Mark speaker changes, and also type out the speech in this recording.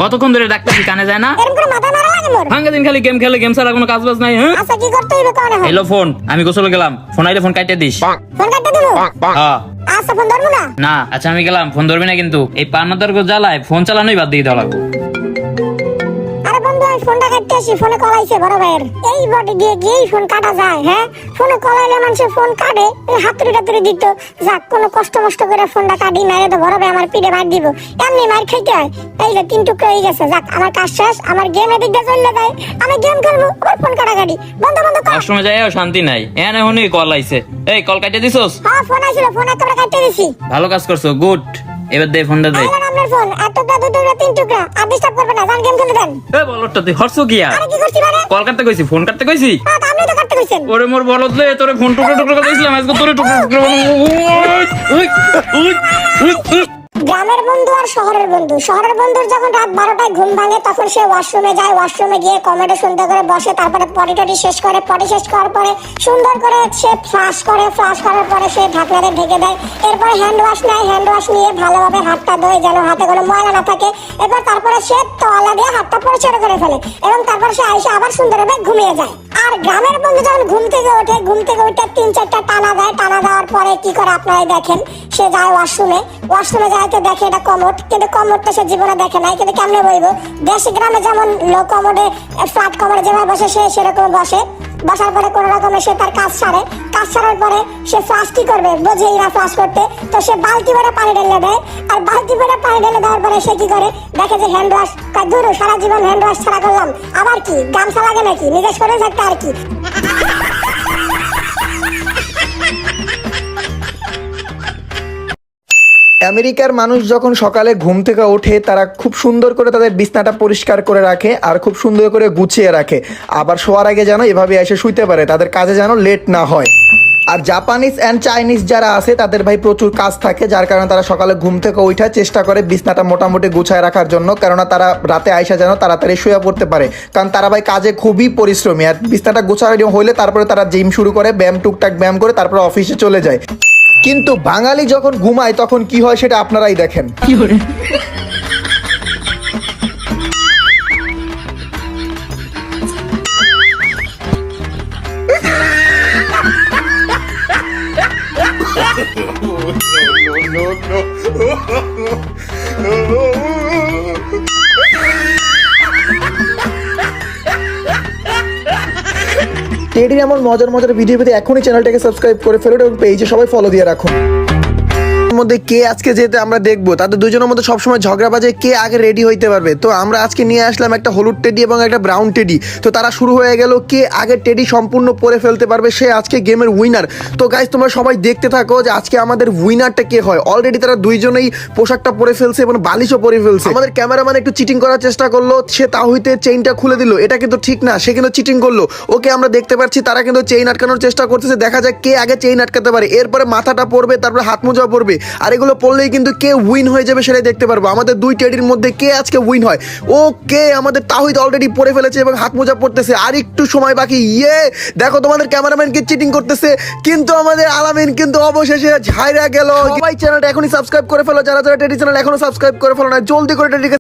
Speaker 1: কতক্ষণ ধরে ডাকতেছি কানে যায় না?
Speaker 2: এরকম করে মাথা মারা লাগে মোর।
Speaker 1: ভাঙ্গা দিন খালি গেম খেলে, গেম ছাড়া কোনো কাজ বাজ নাই। হ্যাঁ
Speaker 2: আচ্ছা কি করতে হইবে কোন হয়?
Speaker 1: হ্যালো ফোন, আমি গোসলে গেলাম, ফোন আইলে ফোন কাটে দিস।
Speaker 2: ফোন কাটতে দেবো?
Speaker 1: হ্যাঁ
Speaker 2: আচ্ছা ফোন ধরবো না?
Speaker 1: না আচ্ছা আমি গেলাম, ফোন ধরবি না কিন্তু। এই পান্নাদার জ্বালায় ফোন চালানোই বাদ দিয়ে দেওয়া লাগবো।
Speaker 2: আরে বন্ধু আমি ফোনটা কাটতে আসি, ফোনে কল আইছে বড় ভাইয়ের। এই বডি দিয়ে গিয়েই ফোন কাটা যায়? হ্যাঁ ফোনে কল আইলে মানুষের ফোন কাটে, হাতুড়ি টাতুড়ি দিত। যাক কোনো কষ্ট মষ্ট করে ফোনটা কাটি না, তো বড় ভাই আমার পিঠে মার দিব। এমনি মার খাইতে হয়। এই যে 3 টুকরো হয়ে গেছে। যাক আমার কাজ শেষ, আমার গেম এদিক দিয়ে চললে যায়। আমি গেম খেলবো, আমার ফোন কাটাকাটি বন্ধ বন্ধ কর।
Speaker 1: কাস্টমার যায় শান্তি নাই, এনে হনি কল আইছে। এই কল কাটে দিছস?
Speaker 2: হ্যাঁ ফোন আইছিল, ফোন একেবারে কাটতে দিছি।
Speaker 1: ভালো কাজ করছো, গুড। এবার দে ফোনটা দে।
Speaker 2: আইলেন আপনার ফোন, এত দা 2 টুকরা 3 টুকরা আর ডিস্টার্ব করবে না, যান গেম খেলতে দেন।
Speaker 1: এ বলটা তুই হরছো কি আর?
Speaker 2: আরে কি করছি মানে?
Speaker 1: কল কাটতে কইছি, ফোন কাটতে কইছি।
Speaker 2: হ্যাঁ আপনি তো কাটতে কইছেন।
Speaker 1: ওরে মোর বলদ রে, তোরে ফোন টুকরো টুকরো করে দিছিলাম, আজকে তোরে টুকরো টুকরো
Speaker 2: গ্রামের বন্ধু আর শহরের বন্ধু। শহরের বন্ধুর যখন রাত 12টায় ঘুম ভাঙে তখন সে ওয়াশরুমে যায়, ওয়াশরুমে গিয়ে কমেডি শুনতে করে বসে, তারপরে পটি টটি শেষ করে, পটি শেষ করার পরে সুন্দর করে সে ফ্লাশ করে, ফ্লাশ করার পরে সে ঢাকনাতে ঢেকে দেয়। এরপরে হ্যান্ড ওয়াশ নেয়, হ্যান্ড ওয়াশ নিয়ে ভালোভাবে হাতটা ধোয় যেন হাতে কোনো ময়লা না থাকে। এরপর তারপরে সে তোয়ালে দিয়ে হাতটা পরিষ্কার করে ফেলে এবং তারপর সে আইসে আবার সুন্দরভাবে ঘুমিয়ে যায়। আর গ্রামের বন্ধু যখন ঘুম থেকে ওঠে, ঘুম থেকে উঠে 3-4টা টানা দেয়, টানা দেওয়ার পরে কি করে আপনারাই দেখেন, সে যায় ওয়াশরুমে। ওয়াশরুমে যায় তো দেখে এটা কমোড, কিন্তু কমোডটা সে জীবনে দেখে নাই। কিন্তু কেমনে বলবো, দেশে গ্রামে যেমন লো কমোডে, ফ্ল্যাট কমোডে যেভাবে বসে সে সেরকম বসে। বসার পরে কোনো রকমে সে তার কাজ সারে, কাজ সারার পরে সে ফ্লাশ কি করবে, বোঝেই না ফ্লাশ করতে, তো সে বালতি ভরে পানি ঢেলে দেয়। আর বালতি ভরে পানি ঢেলে দেওয়ার পরে সে কি করে, দেখে যে হ্যান্ড ওয়াশ, দূর সারা জীবন হ্যান্ড ওয়াশ ছাড়া করলাম, আবার কি গামছা লাগে নাকি, নিজের শরীর থাকতে আর কি।
Speaker 3: আমেরিকার মানুষ যখন সকালে ঘুম থেকে ওঠে তারা খুব সুন্দর করে তাদের বিছনাটা পরিষ্কার করে রাখে আর খুব সুন্দর করে গুছিয়ে রাখে। আবার শোয়ার আগে যেন এভাবে এসে শুইতে পারে, তাদের কাজে যেন লেট না হয়। আর জাপানিজ অ্যান্ড চাইনিজ যারা আছে তাদের ভাই প্রচুর কাজ থাকে, যার কারণে তারা সকালে ঘুম থেকে ওঠা চেষ্টা করে বিছনাটা মোটামুটি গুছায় রাখার জন্য, কেননা তারা রাতে আইসা যেন তাড়াতাড়ি শুয়ে পড়তে পারে। কারণ তারা ভাই কাজে খুবই পরিশ্রমী, আর বিছনাটা গোছানো হইলে তারপরে তারা জিম শুরু করে, ব্যায়াম টুকটাক ব্যায়াম করে তারপরে অফিসে চলে যায়। কিন্তু বাঙালি যখন ঘুমায় তখন কি হয় সেটা আপনারাই দেখেন। টেডির এমন মজার মজার ভিডিও পেতে এখনই চ্যানেলটাকে সাবস্ক্রাইব করে ফেলুন এবং পেজে সবাই ফলো দিয়ে রাখুন। মধ্যে কে আজকে যেতে আমরা দেখবো তাদের দুজনের মধ্যে সবসময় ঝগড়া বাজে কে আগে রেডি হইতে পারবে। তো আমরা আজকে নিয়ে আসলাম একটা হলুদ টেডি এবং একটা ব্রাউন টেডি। তো তারা শুরু হয়ে গেল কে আগে টেডি সম্পূর্ণ পরে ফেলতে পারবে, সে আজকে গেমের উইনার। তো গাইস তোমরা সবাই দেখতে থাকো যে আজকে আমাদের উইনারটা কে হয়। অলরেডি তারা দুইজনেই পোশাকটা পরে ফেলছে এবং বালিশও পরে ফেলছে। আমাদের ক্যামেরাম্যান একটু চিটিং করার চেষ্টা করলো, সে তা হইতে চেইনটা খুলে দিল, এটা কিন্তু ঠিক না, সে কিন্তু চিটিং করলো। ওকে আমরা দেখতে পাচ্ছি তারা কিন্তু চেইন আটকানোর চেষ্টা করতেছে, দেখা যাক কে আগে চেইন আটকাতে পারে। এরপরে মাথাটা পড়বে, তারপরে হাত মোজা পড়বে, আর এগুলো পড়লেই কিন্তু কে উইন হয়ে যাবে সেটাই দেখতে পারবো। আমাদের দুই টেডির মধ্যে কে আজকে উইন হয়। ও কে আমাদের তাহিদ অলরেডি পরে ফেলেছে এবং হাত মোজা পড়তেছে, আর একটু সময় বাকি। দেখো তোমাদের ক্যামেরাম্যান কে চিটিং করতেছে, কিন্তু আমাদের আলামিন কিন্তু অবশেষে হাইরা গেল। সবাই চ্যানেলটা এখনই সাবস্ক্রাইব করে ফেলো, যারা যারা টেডি চ্যানেল এখনো সাবস্ক্রাইব করে ফেলো না, জলদি করে টেডিকে